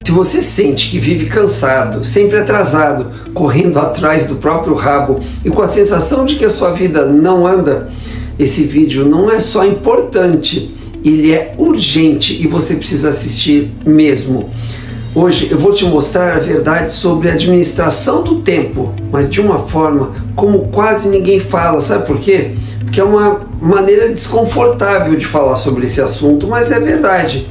Se você sente que vive cansado, sempre atrasado, correndo atrás do próprio rabo e com a sensação de que a sua vida não anda, esse vídeo não é só importante, ele é urgente e você precisa assistir mesmo. Hoje eu vou te mostrar a verdade sobre a administração do tempo, mas de uma forma como quase ninguém fala. Sabe por quê? Porque é uma maneira desconfortável de falar sobre esse assunto, mas é verdade.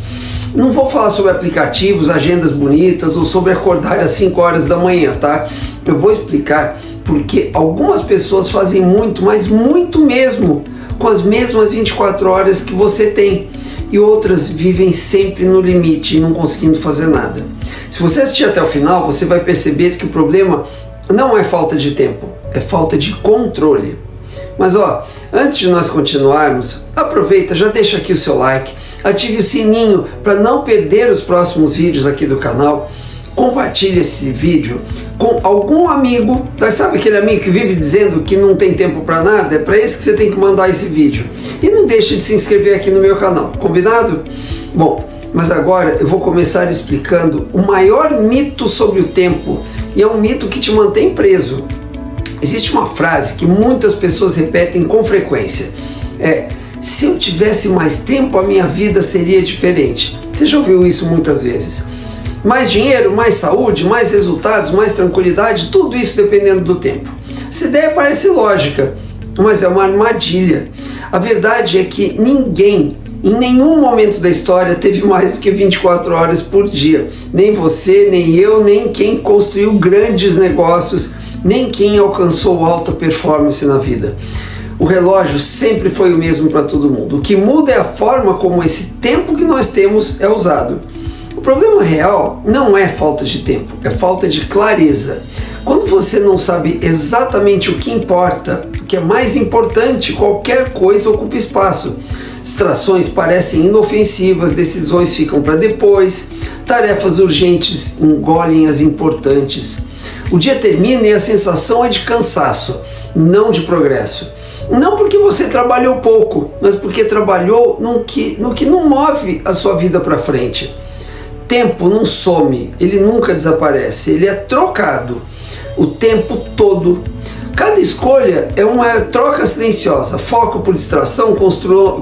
Não vou falar sobre aplicativos, agendas bonitas ou sobre acordar às 5 horas da manhã, tá? Eu vou explicar porque algumas pessoas fazem muito, mas muito mesmo, com as mesmas 24 horas que você tem. E outras vivem sempre no limite e não conseguindo fazer nada. Se você assistir até o final, você vai perceber que o problema não é falta de tempo, é falta de controle. Mas antes de nós continuarmos, aproveita, já deixa aqui o seu like, ative o sininho para não perder os próximos vídeos aqui do canal, compartilhe esse vídeo com algum amigo, sabe aquele amigo que vive dizendo que não tem tempo para nada? É para esse que você tem que mandar esse vídeo. E não deixe de se inscrever aqui no meu canal, combinado? Bom, mas agora eu vou começar explicando o maior mito sobre o tempo, e é um mito que te mantém preso. Existe uma frase que muitas pessoas repetem com frequência, se eu tivesse mais tempo, a minha vida seria diferente. Você já ouviu isso muitas vezes. Mais dinheiro, mais saúde, mais resultados, mais tranquilidade, tudo isso dependendo do tempo. Essa ideia parece lógica, mas é uma armadilha. A verdade é que ninguém, em nenhum momento da história, teve mais do que 24 horas por dia. Nem você, nem eu, nem quem construiu grandes negócios, nem quem alcançou alta performance na vida. O relógio sempre foi o mesmo para todo mundo. O que muda é a forma como esse tempo que nós temos é usado. O problema real não é falta de tempo, é falta de clareza. Quando você não sabe exatamente o que importa, o que é mais importante, qualquer coisa ocupa espaço. Distrações parecem inofensivas, decisões ficam para depois, tarefas urgentes engolem as importantes. O dia termina e a sensação é de cansaço, não de progresso. Não porque você trabalhou pouco, mas porque trabalhou no que não move a sua vida para frente. Tempo não some, ele nunca desaparece, ele é trocado o tempo todo. Cada escolha é uma troca silenciosa, foco por distração,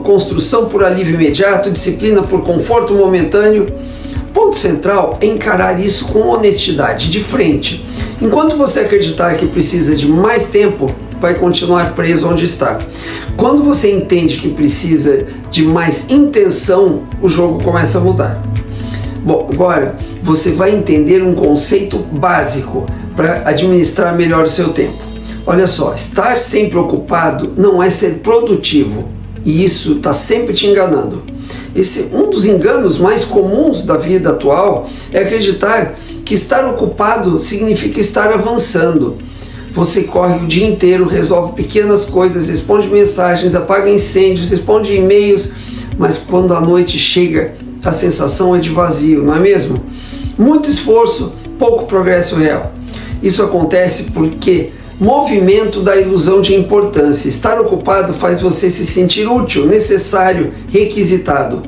construção por alívio imediato, disciplina por conforto momentâneo. O ponto central é encarar isso com honestidade, de frente. Enquanto você acreditar que precisa de mais tempo, vai continuar preso onde está. Quando você entende que precisa de mais intenção, o jogo começa a mudar. Bom, agora você vai entender um conceito básico para administrar melhor o seu tempo. Olha só, estar sempre ocupado não é ser produtivo, e isso está sempre te enganando. Um dos enganos mais comuns da vida atual é acreditar que estar ocupado significa estar avançando. Você corre o dia inteiro, resolve pequenas coisas, responde mensagens, apaga incêndios, responde e-mails, mas quando a noite chega, a sensação é de vazio, não é mesmo? Muito esforço, pouco progresso real. Isso acontece porque movimento da ilusão de importância. Estar ocupado faz você se sentir útil, necessário, requisitado.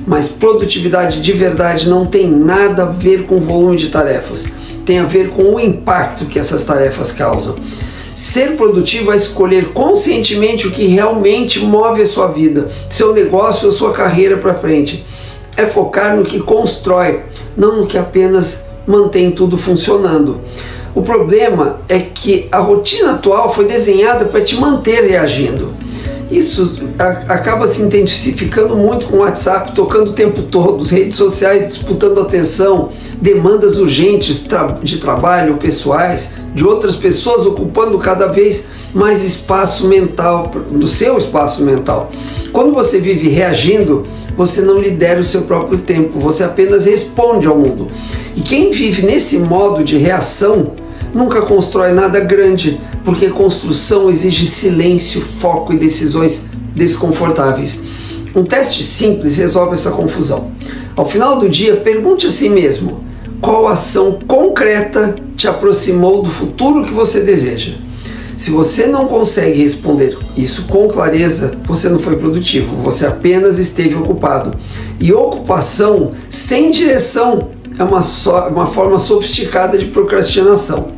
Mas produtividade de verdade não tem nada a ver com volume de tarefas. Tem a ver com o impacto que essas tarefas causam. Ser produtivo é escolher conscientemente o que realmente move a sua vida, seu negócio ou sua carreira para frente. É focar no que constrói, não no que apenas mantém tudo funcionando. O problema é que a rotina atual foi desenhada para te manter reagindo. Isso acaba se intensificando muito com o WhatsApp tocando o tempo todo, as redes sociais disputando atenção, demandas urgentes de trabalho, pessoais, de outras pessoas ocupando cada vez mais espaço mental, do seu espaço mental. Quando você vive reagindo, você não lidera o seu próprio tempo, você apenas responde ao mundo. E quem vive nesse modo de reação nunca constrói nada grande, porque construção exige silêncio, foco e decisões desconfortáveis. Um teste simples resolve essa confusão. Ao final do dia, pergunte a si mesmo: qual ação concreta te aproximou do futuro que você deseja? Se você não consegue responder isso com clareza, você não foi produtivo, você apenas esteve ocupado. E ocupação sem direção é uma forma sofisticada de procrastinação.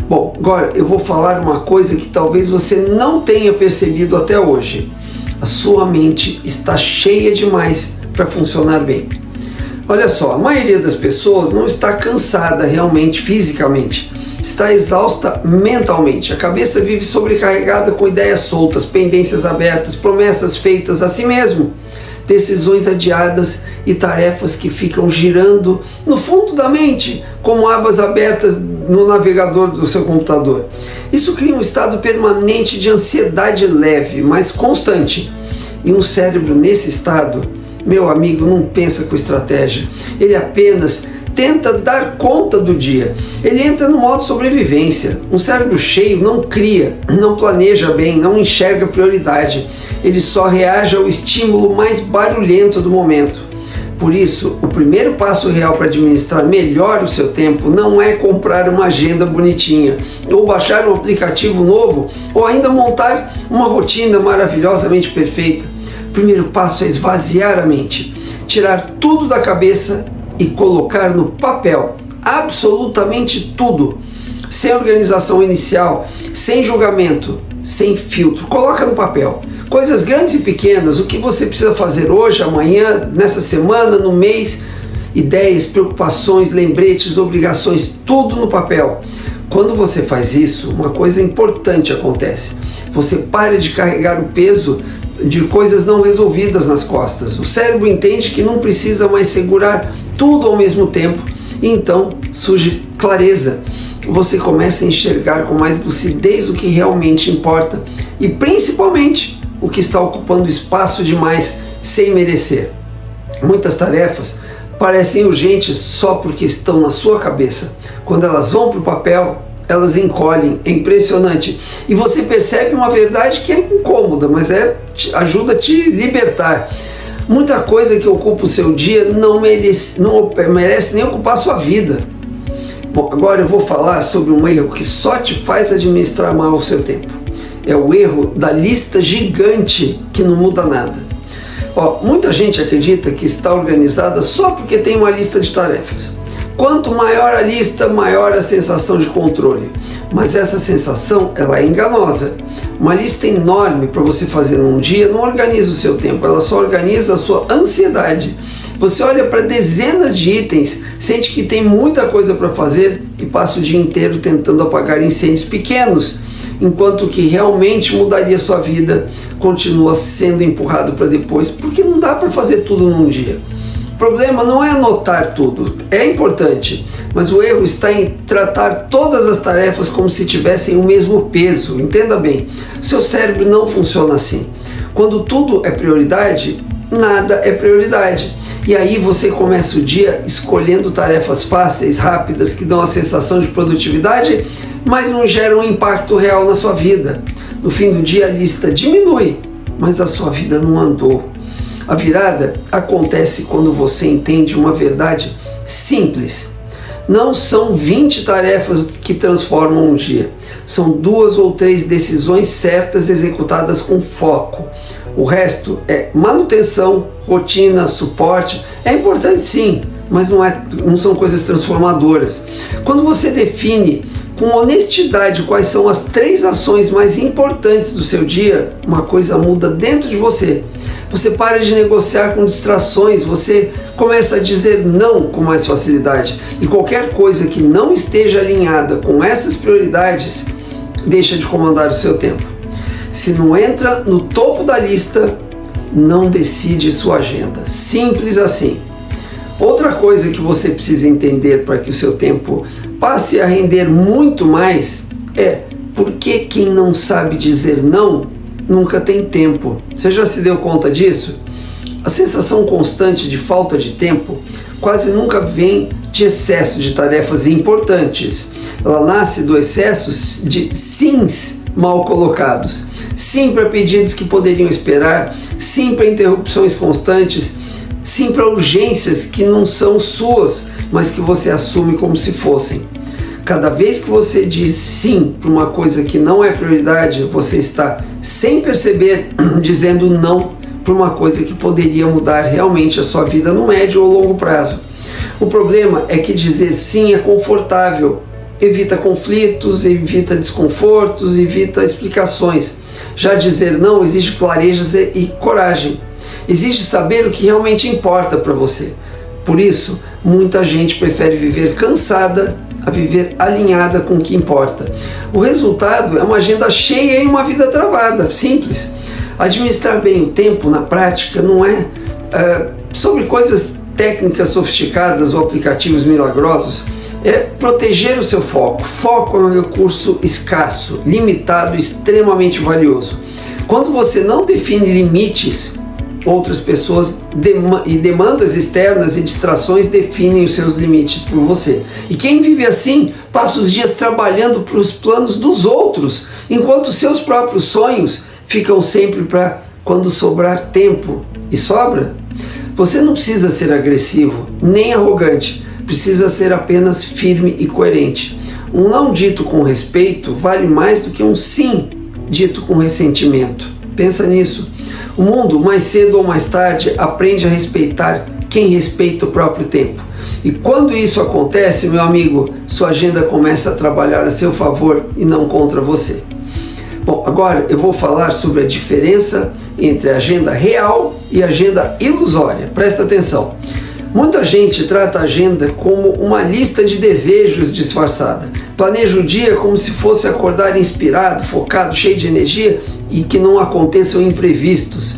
Bom, agora eu vou falar uma coisa que talvez você não tenha percebido até hoje. A sua mente está cheia demais para funcionar bem. Olha só, a maioria das pessoas não está cansada realmente fisicamente, está exausta mentalmente. A cabeça vive sobrecarregada com ideias soltas, pendências abertas, promessas feitas a si mesmo, decisões adiadas e tarefas que ficam girando no fundo da mente, como abas abertas no navegador do seu computador. Isso cria um estado permanente de ansiedade leve, mas constante. E um cérebro nesse estado, meu amigo, não pensa com estratégia. Ele apenas tenta dar conta do dia. Ele entra no modo sobrevivência. Um cérebro cheio não cria, não planeja bem, não enxerga prioridade. Ele só reage ao estímulo mais barulhento do momento. Por isso, o primeiro passo real para administrar melhor o seu tempo não é comprar uma agenda bonitinha, ou baixar um aplicativo novo, ou ainda montar uma rotina maravilhosamente perfeita. O primeiro passo é esvaziar a mente, tirar tudo da cabeça e colocar no papel absolutamente tudo, sem organização inicial, sem julgamento, sem filtro. Coloca no papel. Coisas grandes e pequenas, o que você precisa fazer hoje, amanhã, nessa semana, no mês, ideias, preocupações, lembretes, obrigações, tudo no papel. Quando você faz isso, uma coisa importante acontece. Você para de carregar o peso de coisas não resolvidas nas costas. O cérebro entende que não precisa mais segurar tudo ao mesmo tempo, e então surge clareza. Você começa a enxergar com mais lucidez o que realmente importa e principalmente o que está ocupando espaço demais sem merecer. Muitas tarefas parecem urgentes só porque estão na sua cabeça. Quando elas vão para o papel, elas encolhem. É impressionante. E você percebe uma verdade que é incômoda, mas ajuda a te libertar. Muita coisa que ocupa o seu dia não merece nem ocupar a sua vida. Bom, agora eu vou falar sobre um erro que só te faz administrar mal o seu tempo. É o erro da lista gigante que não muda nada. Muita gente acredita que está organizada só porque tem uma lista de tarefas. Quanto maior a lista, maior a sensação de controle. Mas essa sensação, ela é enganosa. Uma lista enorme para você fazer num dia não organiza o seu tempo, ela só organiza a sua ansiedade. Você olha para dezenas de itens, sente que tem muita coisa para fazer e passa o dia inteiro tentando apagar incêndios pequenos, enquanto o que realmente mudaria sua vida continua sendo empurrado para depois, porque não dá para fazer tudo num dia. O problema não é anotar tudo, é importante, mas o erro está em tratar todas as tarefas como se tivessem o mesmo peso. Entenda bem, seu cérebro não funciona assim. Quando tudo é prioridade, nada é prioridade. E aí você começa o dia escolhendo tarefas fáceis, rápidas, que dão a sensação de produtividade, mas não geram um impacto real na sua vida. No fim do dia a lista diminui, mas a sua vida não andou. A virada acontece quando você entende uma verdade simples. Não são 20 tarefas que transformam um dia. São 2 ou 3 decisões certas executadas com foco. O resto é manutenção, rotina, suporte. É importante sim, mas não são coisas transformadoras. Quando você define com honestidade quais são as 3 ações mais importantes do seu dia, uma coisa muda dentro de você. Você para de negociar com distrações, você começa a dizer não com mais facilidade. E qualquer coisa que não esteja alinhada com essas prioridades, deixa de comandar o seu tempo. Se não entra no topo da lista, não decide sua agenda. Simples assim. Outra coisa que você precisa entender para que o seu tempo passe a render muito mais é por que quem não sabe dizer não nunca tem tempo. Você já se deu conta disso? A sensação constante de falta de tempo quase nunca vem de excesso de tarefas importantes. Ela nasce do excesso de sims mal colocados. Sim para pedidos que poderiam esperar, sim para interrupções constantes, sim para urgências que não são suas, mas que você assume como se fossem. Cada vez que você diz sim para uma coisa que não é prioridade, você está, sem perceber, dizendo não para uma coisa que poderia mudar realmente a sua vida no médio ou longo prazo. O problema é que dizer sim é confortável, evita conflitos, evita desconfortos, evita explicações. Já dizer não exige clareza e coragem, exige saber o que realmente importa para você. Por isso, muita gente prefere viver cansada a viver alinhada com o que importa. O resultado é uma agenda cheia e uma vida travada, simples. Administrar bem o tempo na prática não é sobre coisas técnicas sofisticadas ou aplicativos milagrosos, é proteger o seu foco. Foco é um recurso escasso, limitado e extremamente valioso. Quando você não define limites, outras pessoas e demandas externas e distrações definem os seus limites por você. E quem vive assim passa os dias trabalhando para os planos dos outros, enquanto seus próprios sonhos ficam sempre para quando sobrar tempo. E sobra? Você não precisa ser agressivo nem arrogante, precisa ser apenas firme e coerente. Um não dito com respeito vale mais do que um sim dito com ressentimento. Pensa nisso. O mundo, mais cedo ou mais tarde, aprende a respeitar quem respeita o próprio tempo. E quando isso acontece, meu amigo, sua agenda começa a trabalhar a seu favor e não contra você. Bom, agora eu vou falar sobre a diferença entre a agenda real e a agenda ilusória. Presta atenção. Muita gente trata a agenda como uma lista de desejos disfarçada. Planeja o dia como se fosse acordar inspirado, focado, cheio de energia e que não aconteçam imprevistos.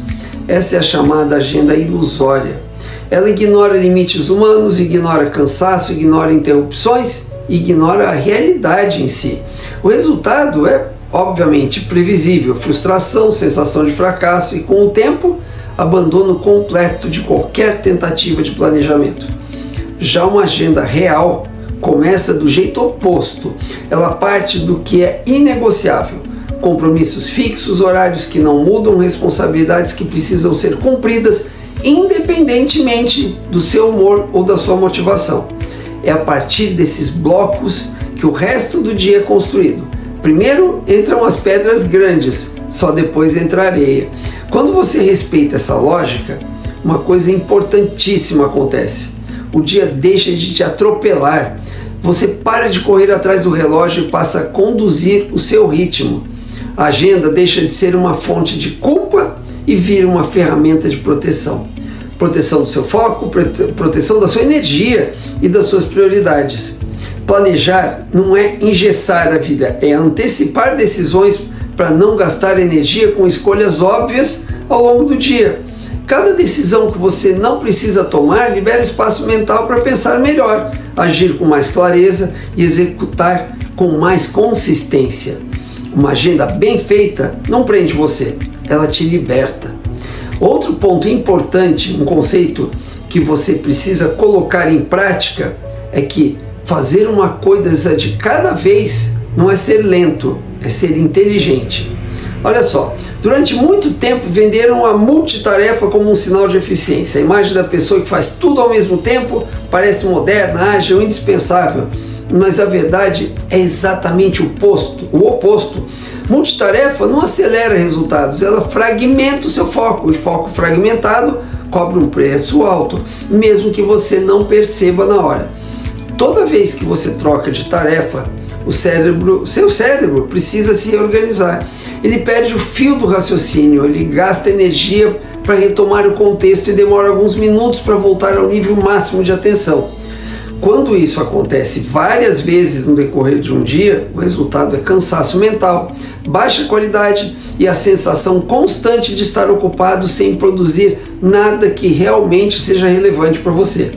Essa é a chamada agenda ilusória. Ela ignora limites humanos, ignora cansaço, ignora interrupções, ignora a realidade em si. O resultado é, obviamente, previsível: frustração, sensação de fracasso e, com o tempo, abandono completo de qualquer tentativa de planejamento. Já uma agenda real começa do jeito oposto. Ela parte do que é inegociável: compromissos fixos, horários que não mudam, responsabilidades que precisam ser cumpridas independentemente do seu humor ou da sua motivação. É a partir desses blocos que o resto do dia é construído. Primeiro entram as pedras grandes, só depois entra a areia. Quando você respeita essa lógica, uma coisa importantíssima acontece. O dia deixa de te atropelar. Você para de correr atrás do relógio e passa a conduzir o seu ritmo. A agenda deixa de ser uma fonte de culpa e vira uma ferramenta de proteção. Proteção do seu foco, proteção da sua energia e das suas prioridades. Planejar não é engessar a vida, é antecipar decisões para não gastar energia com escolhas óbvias ao longo do dia. Cada decisão que você não precisa tomar libera espaço mental para pensar melhor, agir com mais clareza e executar com mais consistência. Uma agenda bem feita não prende você, ela te liberta. Outro ponto importante, um conceito que você precisa colocar em prática, é que fazer uma coisa de cada vez não é ser lento, é ser inteligente. Olha só, durante muito tempo venderam a multitarefa como um sinal de eficiência. A imagem da pessoa que faz tudo ao mesmo tempo parece moderna, ágil, indispensável. Mas a verdade é exatamente o oposto. Multitarefa não acelera resultados, ela fragmenta o seu foco. E foco fragmentado cobra um preço alto, mesmo que você não perceba na hora. Toda vez que você troca de tarefa, seu cérebro precisa se reorganizar. Ele perde o fio do raciocínio, ele gasta energia para retomar o contexto e demora alguns minutos para voltar ao nível máximo de atenção. Quando isso acontece várias vezes no decorrer de um dia, o resultado é cansaço mental, baixa qualidade e a sensação constante de estar ocupado sem produzir nada que realmente seja relevante para você.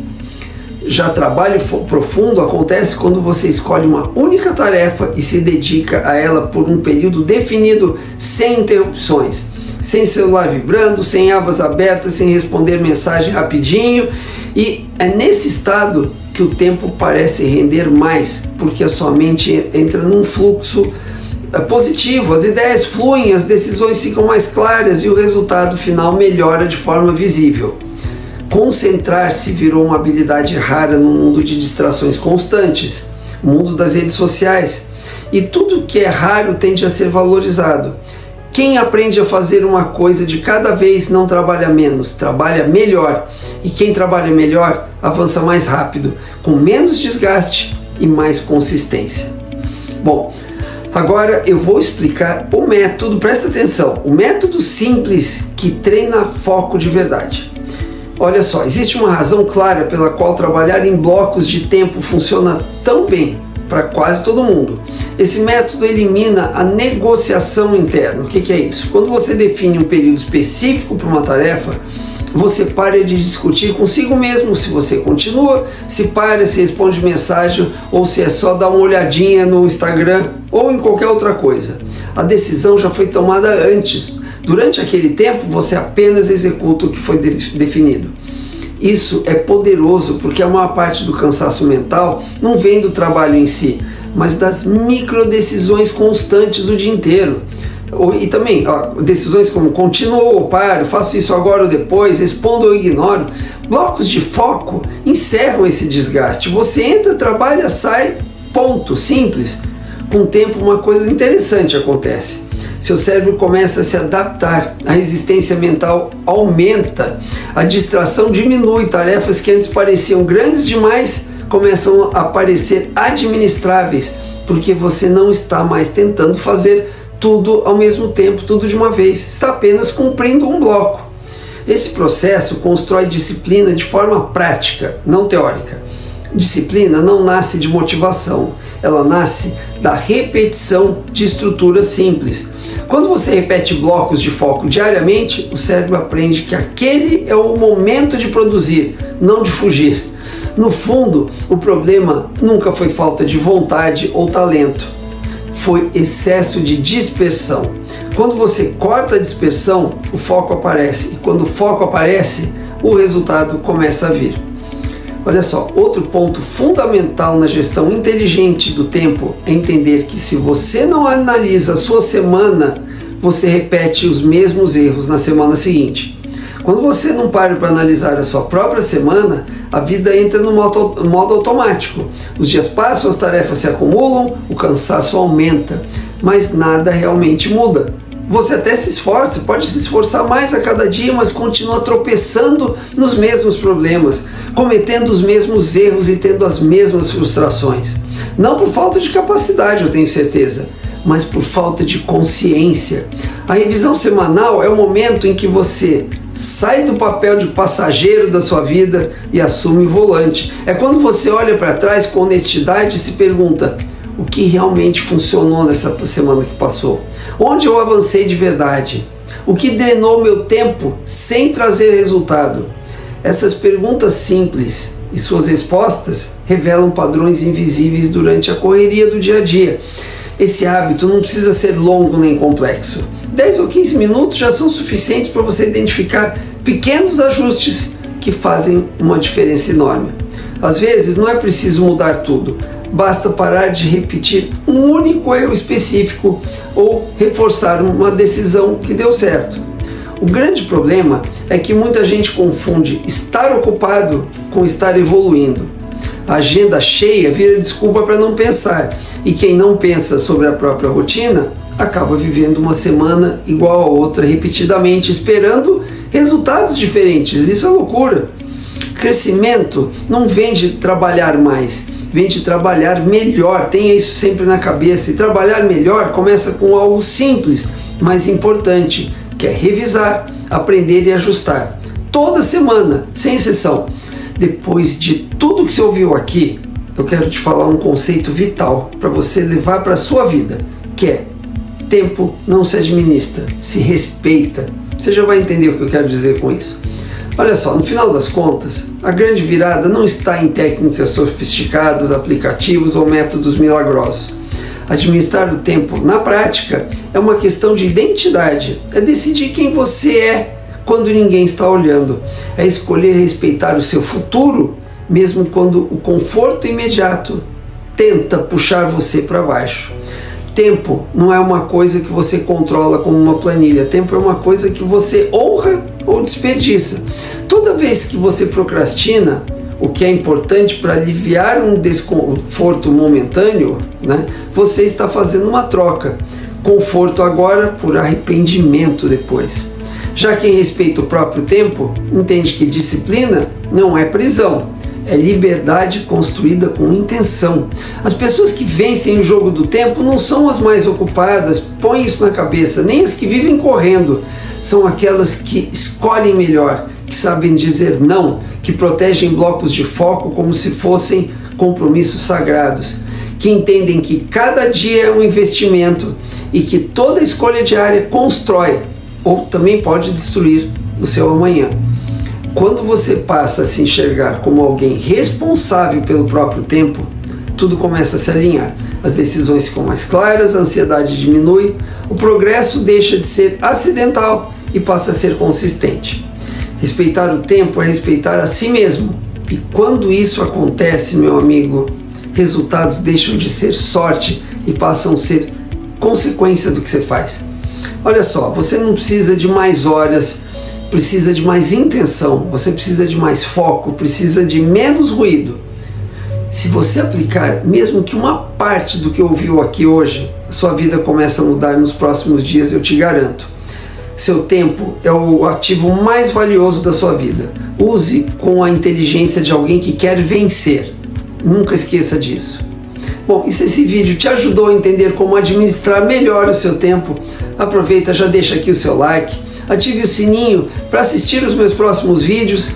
Já trabalho profundo acontece quando você escolhe uma única tarefa e se dedica a ela por um período definido, sem interrupções, sem celular vibrando, sem abas abertas, sem responder mensagem rapidinho. E é nesse estado que o tempo parece render mais, porque a sua mente entra num fluxo positivo, as ideias fluem, as decisões ficam mais claras e o resultado final melhora de forma visível. Concentrar-se virou uma habilidade rara no mundo de distrações constantes, o mundo das redes sociais, e tudo que é raro tende a ser valorizado. Quem aprende a fazer uma coisa de cada vez não trabalha menos, trabalha melhor, e quem trabalha melhor avança mais rápido, com menos desgaste e mais consistência. Bom, agora eu vou explicar o método, presta atenção, o método simples que treina foco de verdade. Olha só, existe uma razão clara pela qual trabalhar em blocos de tempo funciona tão bem para quase todo mundo. Esse método elimina a negociação interna. O que é isso? Quando você define um período específico para uma tarefa, você para de discutir consigo mesmo se você continua, se para, se responde mensagem ou se é só dar uma olhadinha no Instagram ou em qualquer outra coisa. A decisão já foi tomada antes. Durante aquele tempo, você apenas executa o que foi definido. Isso é poderoso porque a maior parte do cansaço mental não vem do trabalho em si, mas das microdecisões constantes o dia inteiro. E também decisões como continuo ou paro, faço isso agora ou depois, respondo ou ignoro. Blocos de foco encerram esse desgaste. Você entra, trabalha, sai, ponto, simples. Com o tempo uma coisa interessante acontece. Seu cérebro começa a se adaptar, a resistência mental aumenta, a distração diminui, tarefas que antes pareciam grandes demais começam a parecer administráveis, porque você não está mais tentando fazer tudo ao mesmo tempo, tudo de uma vez, está apenas cumprindo um bloco. Esse processo constrói disciplina de forma prática, não teórica. Disciplina não nasce de motivação, ela nasce da repetição de estruturas simples. Quando você repete blocos de foco diariamente, o cérebro aprende que aquele é o momento de produzir, não de fugir. No fundo, o problema nunca foi falta de vontade ou talento, foi excesso de dispersão. Quando você corta a dispersão, o foco aparece, e quando o foco aparece, o resultado começa a vir. Olha só, outro ponto fundamental na gestão inteligente do tempo é entender que se você não analisa a sua semana, você repete os mesmos erros na semana seguinte. Quando você não para para analisar a sua própria semana, a vida entra no modo automático. Os dias passam, as tarefas se acumulam, o cansaço aumenta, mas nada realmente muda. Você até se esforça, pode se esforçar mais a cada dia, mas continua tropeçando nos mesmos problemas, cometendo os mesmos erros e tendo as mesmas frustrações. Não por falta de capacidade, eu tenho certeza, mas por falta de consciência. A revisão semanal é o momento em que você sai do papel de passageiro da sua vida e assume o volante. É quando você olha para trás com honestidade e se pergunta: o que realmente funcionou nessa semana que passou? Onde eu avancei de verdade? O que drenou meu tempo sem trazer resultado? Essas perguntas simples e suas respostas revelam padrões invisíveis durante a correria do dia a dia. Esse hábito não precisa ser longo nem complexo. 10 ou 15 minutos já são suficientes para você identificar pequenos ajustes que fazem uma diferença enorme. Às vezes não é preciso mudar tudo. Basta parar de repetir um único erro específico ou reforçar uma decisão que deu certo. O grande problema é que muita gente confunde estar ocupado com estar evoluindo. A agenda cheia vira desculpa para não pensar, e quem não pensa sobre a própria rotina acaba vivendo uma semana igual a outra repetidamente, esperando resultados diferentes. Isso é loucura. Crescimento não vem de trabalhar mais, vem de trabalhar melhor. Tenha isso sempre na cabeça. E trabalhar melhor começa com algo simples, mas importante, que é revisar, aprender e ajustar. Toda semana, sem exceção. Depois de tudo que você ouviu aqui, eu quero te falar um conceito vital para você levar para a sua vida, que é: tempo não se administra, se respeita. Você já vai entender o que eu quero dizer com isso. Olha só, no final das contas, a grande virada não está em técnicas sofisticadas, aplicativos ou métodos milagrosos. Administrar o tempo na prática é uma questão de identidade, é decidir quem você é quando ninguém está olhando, é escolher respeitar o seu futuro, mesmo quando o conforto imediato tenta puxar você para baixo. Tempo não é uma coisa que você controla como uma planilha. Tempo é uma coisa que você honra ou desperdiça. Toda vez que você procrastina, o que é importante para aliviar um desconforto momentâneo, você está fazendo uma troca. Conforto agora por arrependimento depois. Já quem respeita o próprio tempo entende que disciplina não é prisão. é liberdade construída com intenção. As pessoas que vencem o jogo do tempo não são as mais ocupadas, põe isso na cabeça, nem as que vivem correndo. São aquelas que escolhem melhor, que sabem dizer não, que protegem blocos de foco como se fossem compromissos sagrados, que entendem que cada dia é um investimento e que toda escolha diária constrói ou também pode destruir o seu amanhã. Quando você passa a se enxergar como alguém responsável pelo próprio tempo, tudo começa a se alinhar. As decisões ficam mais claras, a ansiedade diminui, o progresso deixa de ser acidental e passa a ser consistente. Respeitar o tempo é respeitar a si mesmo. E quando isso acontece, meu amigo, resultados deixam de ser sorte e passam a ser consequência do que você faz. Olha só, você não precisa de mais horas, precisa de mais intenção, você precisa de mais foco, precisa de menos ruído. Se você aplicar mesmo que uma parte do que ouviu aqui hoje, a sua vida começa a mudar nos próximos dias, eu te garanto. Seu tempo é o ativo mais valioso da sua vida. Use com a inteligência de alguém que quer vencer. Nunca esqueça disso. Bom, e se esse vídeo te ajudou a entender como administrar melhor o seu tempo, aproveita, já deixa aqui o seu like, ative o sininho para assistir os meus próximos vídeos,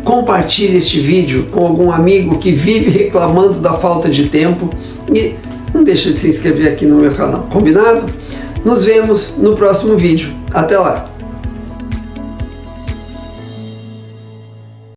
compartilhe este vídeo com algum amigo que vive reclamando da falta de tempo e não deixa de se inscrever aqui no meu canal, combinado? Nos vemos no próximo vídeo. Até lá!